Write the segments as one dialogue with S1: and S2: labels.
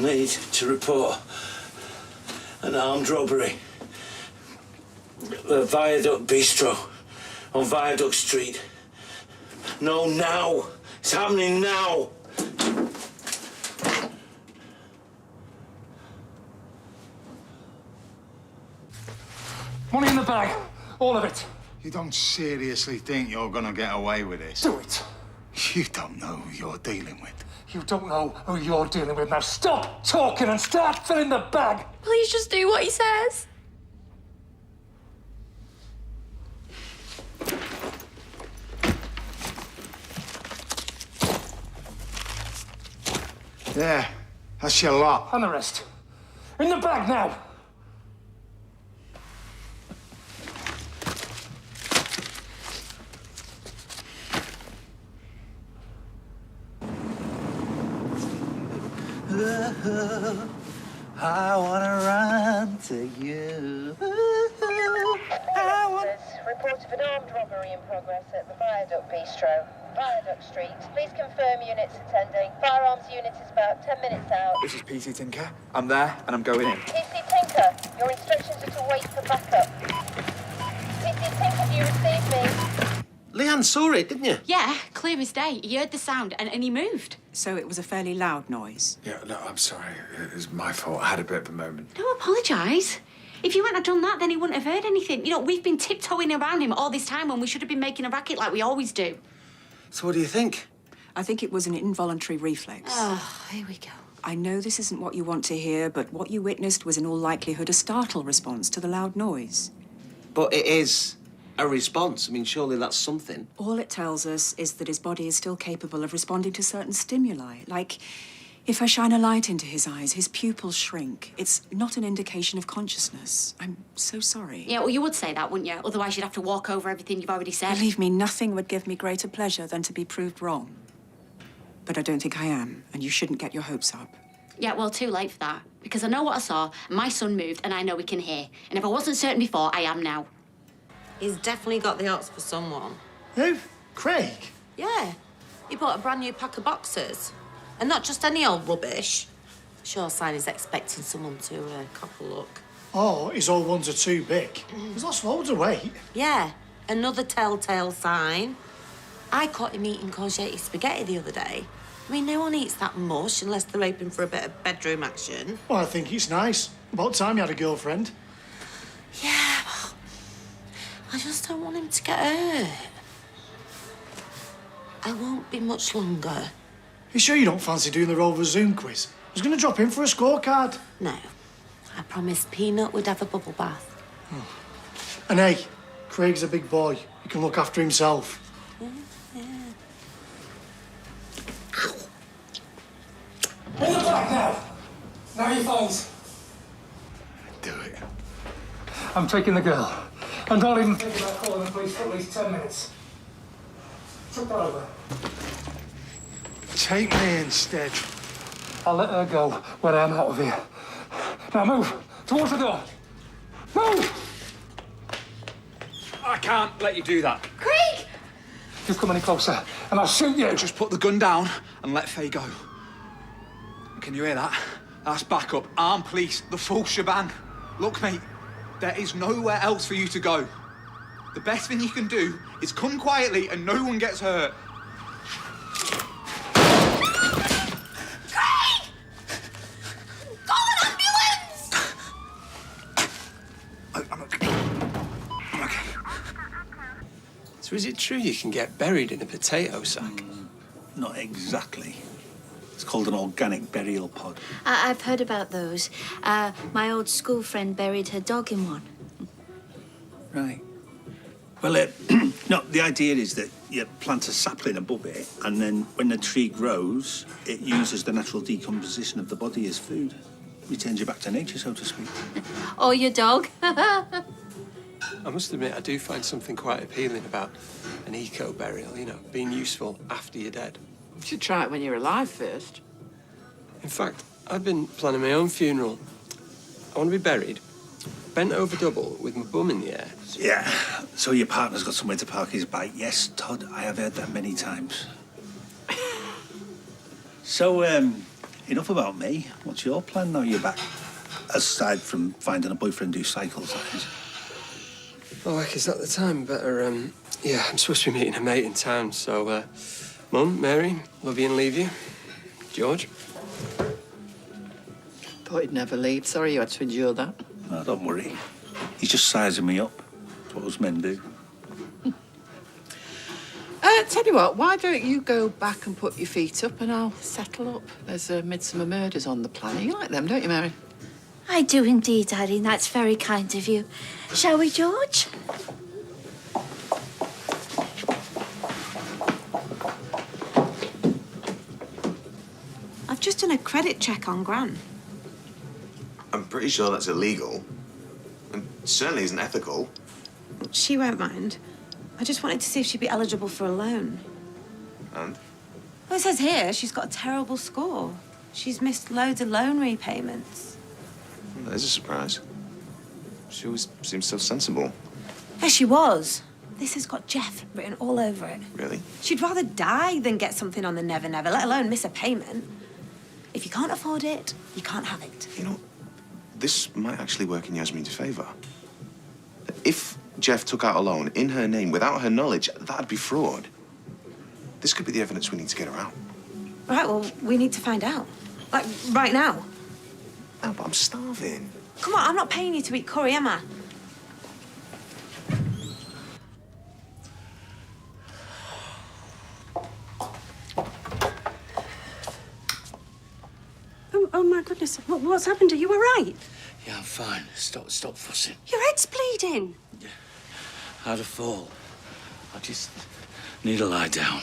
S1: need to report an armed robbery. A Viaduct Bistro on Viaduct Street. No, now. It's happening now.
S2: Money in the bag. All of it.
S3: You don't seriously think you're gonna get away with this?
S2: Do it.
S3: You don't know who you're dealing with.
S2: You don't know who you're dealing with. Now stop talking and start filling the bag.
S4: Please just do what he says.
S3: There. That's your lot.
S2: And the rest. In the bag now.
S1: I wanna run to you.
S5: Report of an armed robbery in progress at the Viaduct Bistro, Viaduct Street. Please confirm units attending. Firearms unit is about 10 minutes out.
S6: This is Prt2. I'm there and I'm going in.
S5: PC Tinker, your instructions are to wait for backup. PC Tinker, do you receive me?
S1: Leanne saw it, didn't you?
S4: Yeah, clear as day. He heard the sound and he moved.
S7: So it was a fairly loud noise?
S6: Yeah, no, I'm sorry. It was my fault. I had a bit of a moment.
S4: Don't apologise. If you hadn't have done that, then he wouldn't have heard anything. You know, we've been tiptoeing around him all this time when we should have been making a racket like we always do.
S1: So what do you think?
S7: I think it was an involuntary reflex.
S4: Oh, here we go.
S7: I know this isn't what you want to hear, but what you witnessed was in all likelihood a startle response to the loud noise.
S8: But it is a response. I mean, surely that's something.
S7: All it tells us is that his body is still capable of responding to certain stimuli. Like, if I shine a light into his eyes, his pupils shrink. It's not an indication of consciousness. I'm so sorry.
S4: Yeah, well, you would say that, wouldn't you? Otherwise, you'd have to walk over everything you've already said.
S7: Believe me, nothing would give me greater pleasure than to be proved wrong. But I don't think I am, and you shouldn't get your hopes up.
S4: Yeah, well, too late for that. Because I know what I saw, and my son moved, and I know he can hear. And if I wasn't certain before, I am now.
S9: He's definitely got the hots for someone.
S3: Who? Craig?
S9: Yeah. He bought a brand new pack of boxers. And not just any old rubbish. Sure sign he's expecting someone to cock a look.
S10: Oh, his old ones are too big. He's lost loads of weight.
S9: Yeah, another telltale sign. I caught him eating congelated spaghetti the other day. I mean, no one eats that mush unless they're hoping for a bit of bedroom action.
S10: Well, I think it's nice. About time you had a girlfriend.
S9: Yeah, but I just don't want him to get hurt. I won't be much longer.
S10: You sure you don't fancy doing the Rover Zoom quiz? I was going to drop in for a scorecard.
S9: No. I promised Peanut would have a bubble bath.
S10: Oh. And hey, Craig's a big boy. He can look after himself.
S9: Yeah.
S2: In the bag now. Now your phones.
S3: Do it.
S2: I'm taking the girl. And don't even think about calling the police for at least 10 minutes. Took that over.
S3: Take me instead.
S2: I'll let her go when I'm out of here. Now move towards the door. Move!
S6: I can't let you do that.
S4: Craig!
S2: If you come any closer, and I'll shoot you.
S6: Just put the gun down and let Faye go. Can you hear that? That's backup. Armed police, the full shebang. Look, mate, there is nowhere else for you to go. The best thing you can do is come quietly and no one gets hurt.
S1: So is it true you can get buried in a potato sack?
S11: Not exactly. It's called an organic burial pod.
S12: I've heard about those. My old school friend buried her dog in one.
S11: Right. Well, no, the idea is that you plant a sapling above it, and then when the tree grows, it uses the natural decomposition of the body as food. Returns you back to nature, so to speak.
S12: Or your dog.
S1: I must admit, I do find something quite appealing about an eco-burial, you know, being useful after you're dead.
S13: You should try it when you're alive first.
S1: In fact, I've been planning my own funeral. I want to be buried, bent over double with my bum in the air.
S11: Yeah, so your partner's got somewhere to park his bike. Yes, Todd, I have heard that many times. So, enough about me. What's your plan now you're back? Aside from finding a boyfriend who cycles, that is.
S1: Oh, heck, is that the time? Better, yeah, I'm supposed to be meeting a mate in town, so, Mum, Mary, love you and leave you. George?
S13: Thought he'd never leave. Sorry you had to endure that.
S11: No, don't worry. He's just sizing me up. That's what us men do.
S13: Tell you what, why don't you go back and put your feet up and I'll settle up? There's Midsummer Murders on the planning. You like them, don't you, Mary?
S12: I do indeed, Irene. That's very kind of you. Shall we, George?
S4: I've just done a credit check on Gran.
S14: I'm pretty sure that's illegal. And certainly isn't ethical.
S4: She won't mind. I just wanted to see if she'd be eligible for a loan.
S14: And?
S4: Well, it says here she's got a terrible score. She's missed loads of loan repayments.
S14: Well, that is a surprise. She always seems so sensible.
S4: Yes, she was. This has got Jeff written all over it.
S14: Really?
S4: She'd rather die than get something on the never, never, let alone miss a payment. If you can't afford it, you can't have it.
S14: You know, this might actually work in Yasmin's favour. If Jeff took out a loan in her name without her knowledge, that'd be fraud. This could be the evidence we need to get her out.
S4: Right, well, we need to find out. Like, right now.
S14: No, but I'm starving.
S4: Come on, I'm not paying you to eat curry, am I? Oh, my goodness. What's happened? Are you all right?
S15: Yeah, I'm fine. Stop fussing.
S4: Your head's bleeding.
S15: I had a fall. I just need to lie down.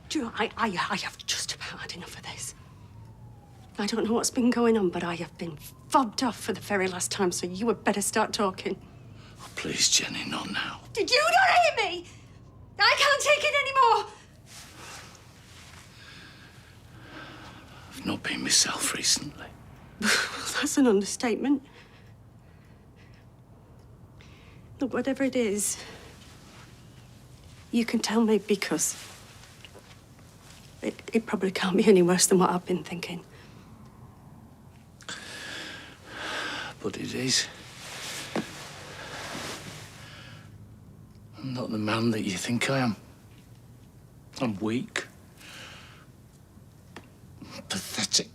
S16: Do you know, I have just about had enough of this. I don't know what's been going on, but I have been fobbed off for the very last time, so you had better start talking.
S15: Oh, please, Jenny, not now.
S16: Did you not hear me? I can't take it anymore.
S15: I've not been myself recently.
S16: That's an understatement. Look, whatever it is, you can tell me because it probably can't be any worse than what I've been thinking.
S15: But it is. I'm not the man that you think I am. I'm weak. Pathetic.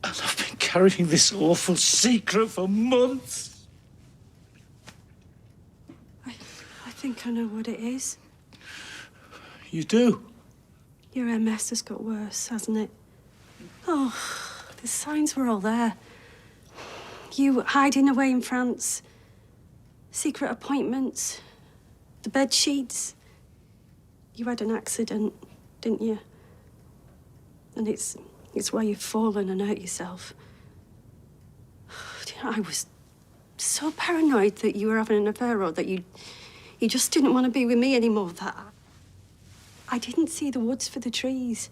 S15: And I've been carrying this awful secret for months.
S16: I think I know what it is.
S15: You do?
S16: Your MS has got worse, hasn't it? Oh, the signs were all there. You hiding away in France, secret appointments, the bed sheets. You had an accident, didn't you? And it's where you've fallen and hurt yourself. You know, I was so paranoid that you were having an affair or that you just didn't want to be with me anymore that I didn't see the woods for the trees.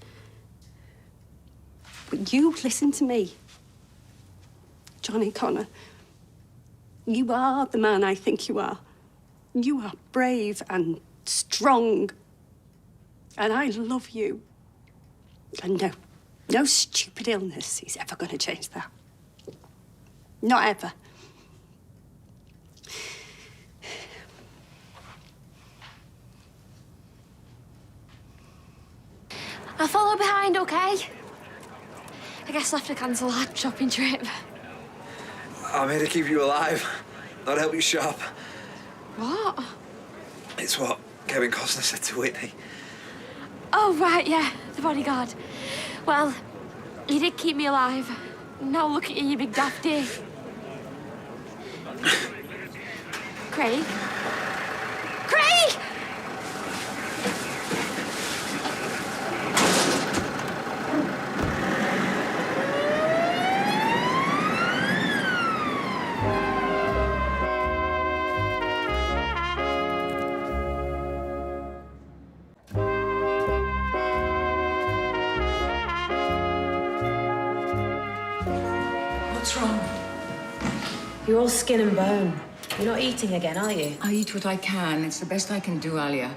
S16: But you listen to me. Johnny Connor, you are the man I think you are. You are brave and strong. And I love you. And no stupid illness is ever going to change that. Not ever.
S12: I'll follow behind, okay? I guess I'll have to cancel our shopping trip.
S17: I'm here to keep you alive, not help you shop.
S12: What?
S17: It's what Kevin Costner said to Whitney.
S12: Oh, right, yeah, the bodyguard. Well, you did keep me alive. Now look at you, you big dafty. Craig? Craig!
S9: What's wrong? You're all skin and bone. You're not eating again, are you?
S18: I eat what I can. It's the best I can do, Alia.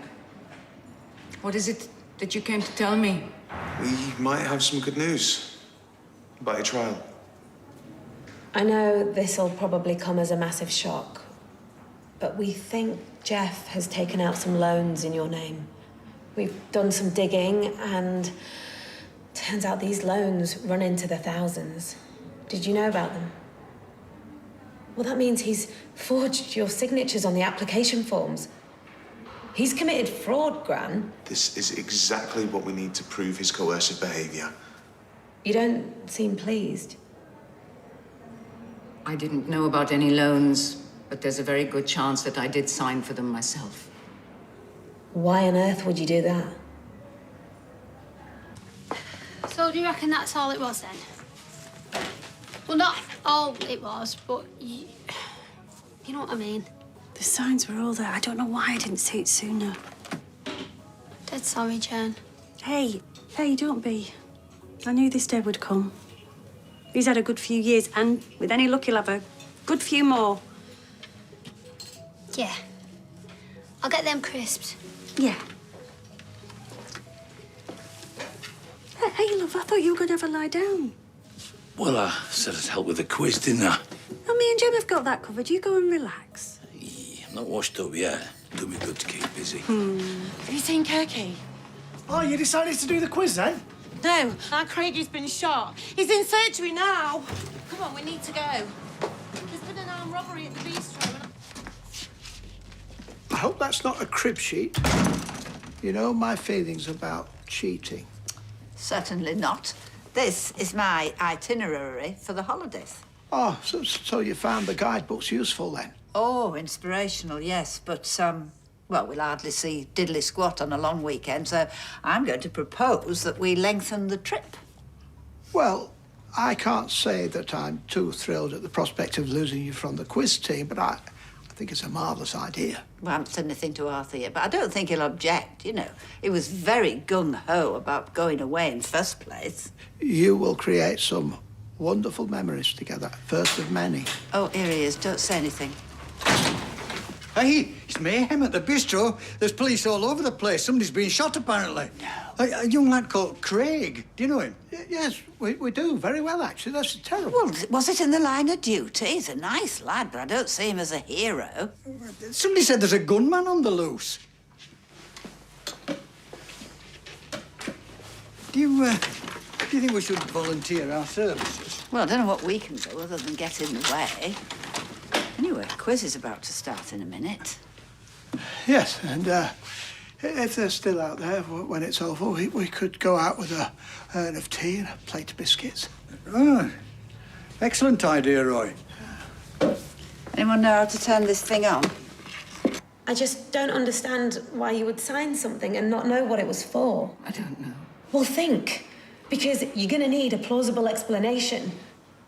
S18: What is it that you came to tell me?
S14: We might have some good news about your trial.
S18: I know this'll probably come as a massive shock, but we think Jeff has taken out some loans in your name. We've done some digging, and turns out these loans run into the thousands. Did you know about them? Well, that means he's forged your signatures on the application forms. He's committed fraud, Gran.
S14: This is exactly what we need to prove his coercive behaviour.
S18: You don't seem pleased.
S7: I didn't know about any loans, but there's a very good chance that I did sign for them myself.
S18: Why on earth would you do that?
S16: So do you reckon that's all it was then? Well, not all it was, but you know what I mean. The signs were all there. I don't know why I didn't see it sooner. Dead sorry, Jen. Hey, don't be. I knew this day would come. He's had a good few years, and with any luck, he'll have a good few more.
S12: Yeah. I'll get them crisps.
S16: Yeah. Hey, love, I thought you were going to have a lie down.
S15: Well, I said I'd help with the quiz, didn't I?
S16: Oh, me and Jem have got that covered. You go and relax.
S15: I'm not washed up yet. Do me good to keep busy.
S9: Have you seen Kirky?
S10: Oh, you decided to do the quiz then?
S9: No, our Craigie's been shot. He's in surgery now. Come on, we need to go. There's been an armed robbery at the bistro.
S19: I hope that's not a crib sheet. You know my feelings about cheating.
S20: Certainly not. This is my itinerary for the holidays.
S19: Oh, so you found the guidebooks useful then?
S20: Oh, inspirational, yes, but, well, we'll hardly see diddly squat on a long weekend, so I'm going to propose that we lengthen the trip.
S19: Well, I can't say that I'm too thrilled at the prospect of losing you from the quiz team, but I think it's a marvellous idea.
S20: Well, I haven't said anything to Arthur yet, but I don't think he'll object, you know. He was very gung-ho about going away in the first place.
S19: You will create some wonderful memories together, first of many.
S20: Oh, here he is. Don't say anything.
S21: Hey, it's mayhem at the bistro. There's police all over the place. Somebody's been shot, apparently. No. A young lad called Craig. Do you know him?
S19: Yes, we do. Very well, actually. That's terrible.
S20: Well, was it in the line of duty? He's a nice lad, but I don't see him as a hero.
S21: Somebody said there's a gunman on the loose. Do you think we should volunteer our services?
S20: Well, I don't know what we can do other than get in the way. Anyway, quiz is about to start in a minute.
S19: Yes, and if they're still out there when it's over, we could go out with a urn of tea and a plate of biscuits.
S21: Oh, excellent idea, Roy.
S20: Anyone know how to turn this thing on?
S18: I just don't understand why you would sign something and not know what it was for.
S7: I don't know.
S18: Well, think. Because you're going to need a plausible explanation.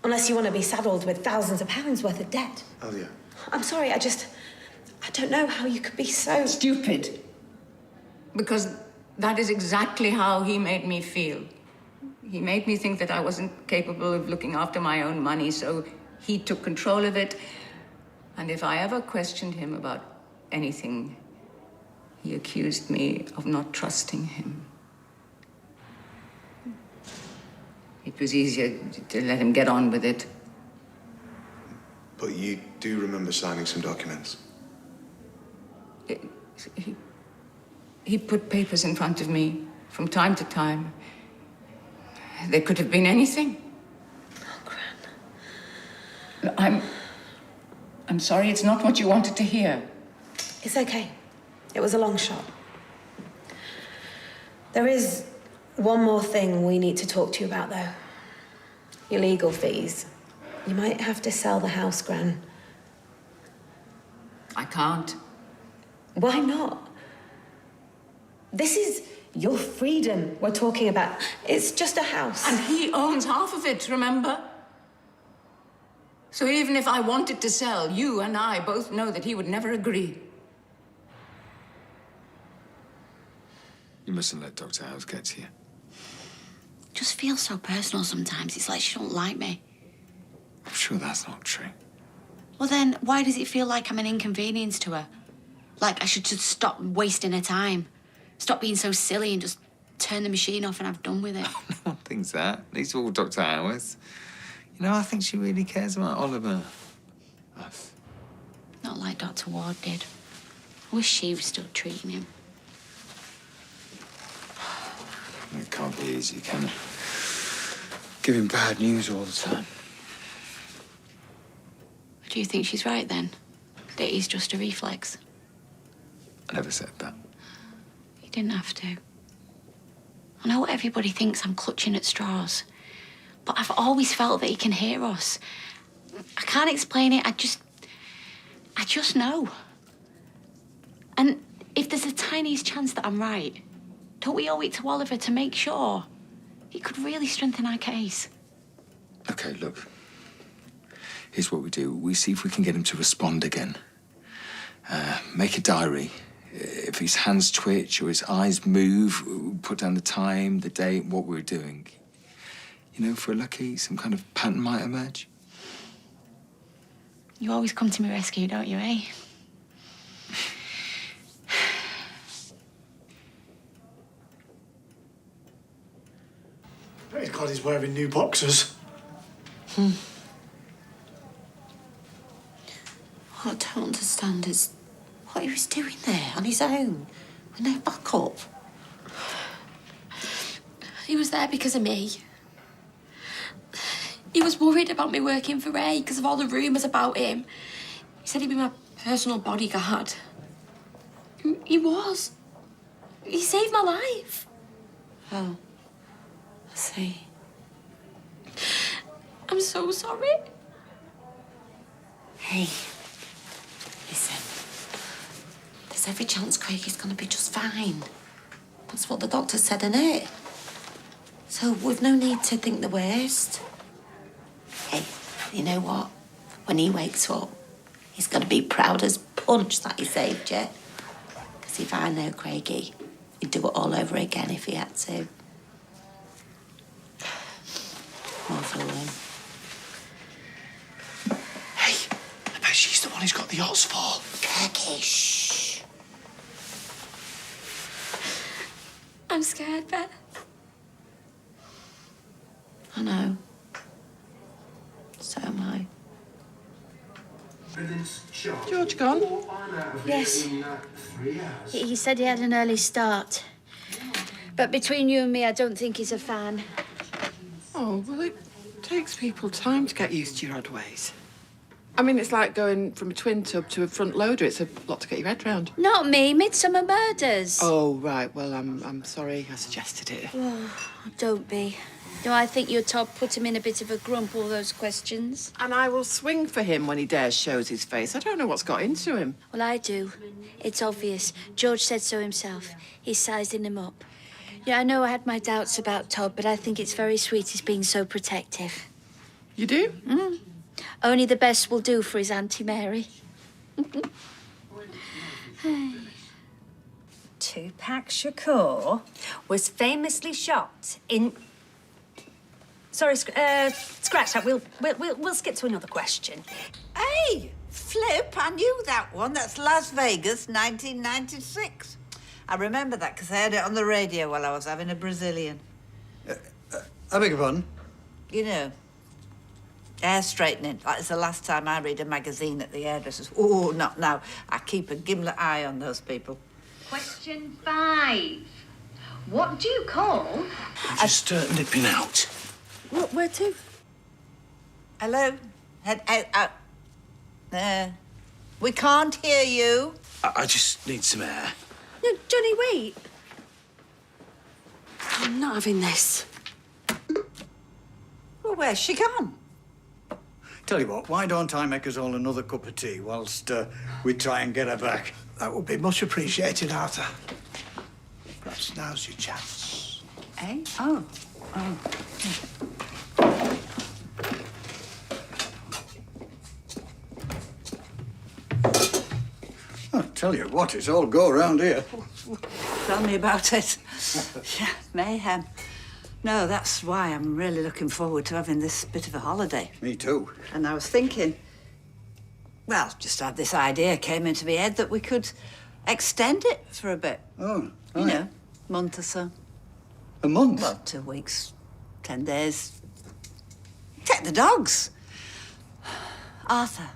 S18: Unless you want to be saddled with thousands of pounds worth of debt.
S14: Oh, yeah.
S18: I'm sorry, I don't know how you could be so...
S7: Stupid. Because that is exactly how he made me feel. He made me think that I wasn't capable of looking after my own money, so he took control of it. And if I ever questioned him about anything, he accused me of not trusting him. It was easier to let him get on with it.
S14: But you do remember signing some documents?
S7: He put papers in front of me from time to time. They could have been anything.
S18: Oh, Gran.
S7: I'm sorry, it's not what you wanted to hear.
S18: It's okay. It was a long shot. There is one more thing we need to talk to you about, though. Your legal fees. You might have to sell the house, Gran.
S7: I can't.
S18: Why not? This is your freedom we're talking about. It's just a house.
S7: And he owns half of it, remember? So even if I wanted to sell, you and I both know that he would never agree.
S22: You mustn't let Dr. House get to you.
S4: Just feels so personal sometimes. It's like she don't like me.
S22: I'm sure that's not true.
S4: Well, then, why does it feel like I'm an inconvenience to her? Like I should just stop wasting her time. Stop being so silly and just turn the machine off and have done with it.
S22: No one thinks that. These are all Dr. Hours. You know, I think she really cares about Oliver. Us.
S4: Not like Dr. Ward did. I wish she was still treating him.
S22: It can't be easy, can it? Giving bad news all the time.
S4: Do you think she's right, then? That he's just a reflex?
S22: I never said that.
S4: You didn't have to. I know everybody thinks I'm clutching at straws, but I've always felt that he can hear us. I can't explain it. I just know. And if there's the tiniest chance that I'm right, don't we owe it to Oliver to make sure? It could really strengthen our case.
S22: OK, look. Here's what we do. We see if we can get him to respond again. Make a diary. If his hands twitch or his eyes move, put down the time, the date, what we're doing. You know, if we're lucky, some kind of pattern might emerge.
S4: You always come to my rescue, don't you, eh?
S10: Praise God he's wearing new boxers.
S9: What I don't understand is what he was doing there on his own, with no backup.
S12: He was there because of me. He was worried about me working for Ray because of all the rumours about him. He said he'd be my personal bodyguard. He was. He saved my life.
S9: Oh, I see.
S12: I'm so sorry.
S9: Hey, listen. There's every chance Craig is going to be just fine. That's what the doctor said, innit? So we've no need to think the worst. Hey, you know what? When he wakes up, he's going to be proud as punch that he saved you. Because if I know Craigie, he'd do it all over again if he had to. More fooling.
S10: Hey, I bet she's the one who's got the odds for.
S9: Kirky, shh.
S12: I'm scared, Beth.
S9: I know. So am I.
S13: George gone?
S5: Yes. He said he had an early start. But between you and me, I don't think he's a fan.
S13: Oh, well, it takes people time to get used to your odd ways. I mean, it's like going from a twin tub to a front loader. It's a lot to get your head round.
S5: Not me, Midsummer Murders.
S13: Oh, right. Well, I'm sorry I suggested it.
S5: Oh, don't be. No, I think your Todd put him in a bit of a grump, all those questions.
S13: And I will swing for him when he dares shows his face. I don't know what's got into him.
S5: Well, I do. It's obvious. George said so himself. He's sizing him up. Yeah, I know I had my doubts about Todd, but I think it's very sweet he's being so protective.
S13: You do?
S5: Mm. Only the best will do for his Auntie Mary.
S8: Tupac Shakur was famously shot in... Sorry, scratch that. We'll skip to another question.
S20: Hey, Flip, I knew that one. That's Las Vegas, 1996. I remember that because I heard it on the radio while I was having a Brazilian.
S21: I beg your pardon?
S20: You know, hair straightening. Like it's the last time I read a magazine at the hairdressers. Oh, not now. I keep a gimlet eye on those people.
S8: Question 5. What do you call...
S15: I'm just nipping out.
S20: Where to? Hello? Head out. We can't hear you.
S15: I just need some air.
S16: No, Johnny, wait. I'm not having this.
S20: Well, where's she gone?
S21: Tell you what, why don't I make us all another cup of tea whilst we try and get her back?
S10: That would be much appreciated, Arthur. Perhaps now's your chance.
S20: Eh? Oh.
S21: I'll tell you what, it's all go round here.
S20: Tell me about it. Yeah, mayhem. No, that's why I'm really looking forward to having this bit of a holiday.
S21: Me too.
S20: And I was thinking, well, just had this idea came into my head that we could extend it for a bit.
S21: Oh,
S20: You know, month or so.
S21: A month?
S20: Well, 2 weeks, 10 days. Take the dogs. Arthur,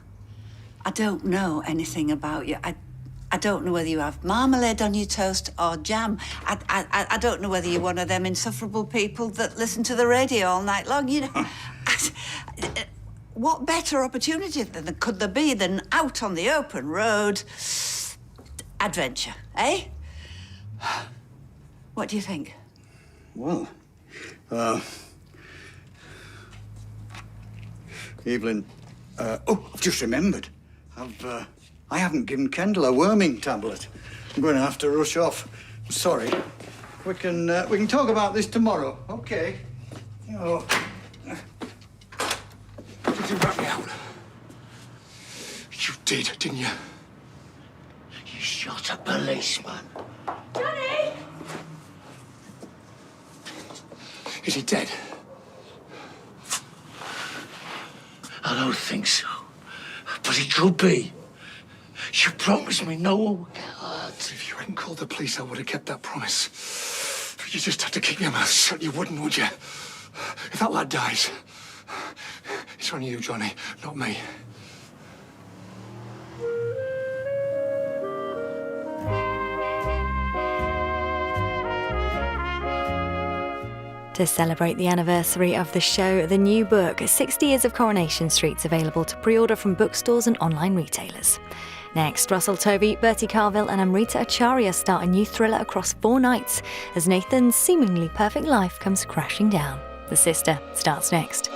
S20: I don't know anything about you. I don't know whether you have marmalade on your toast or jam. I don't know whether you're one of them insufferable people that listen to the radio all night long, you know. What better opportunity could there be than out on the open road? Adventure, eh? What do you think?
S21: Well, Evelyn, oh, I've just remembered. I haven't given Kendall a worming tablet. I'm going to have to rush off. Sorry. We can talk about this tomorrow, okay? Oh.
S10: Did you rat me out? You did, didn't you? You shot a policeman.
S5: Johnny!
S10: Is he dead? I don't think so. But he could be. You promised me no one would get hurt. If you hadn't called the police, I would have kept that promise. You just had to keep your mouth shut. You wouldn't, would you? If that lad dies, it's on you, Johnny, not me.
S2: To celebrate the anniversary of the show, the new book, 60 Years of Coronation Street, is available to pre-order from bookstores and online retailers. Next, Russell Tovey, Bertie Carville and Amrita Acharya start a new thriller across 4 nights as Nathan's seemingly perfect life comes crashing down. The Sister starts next.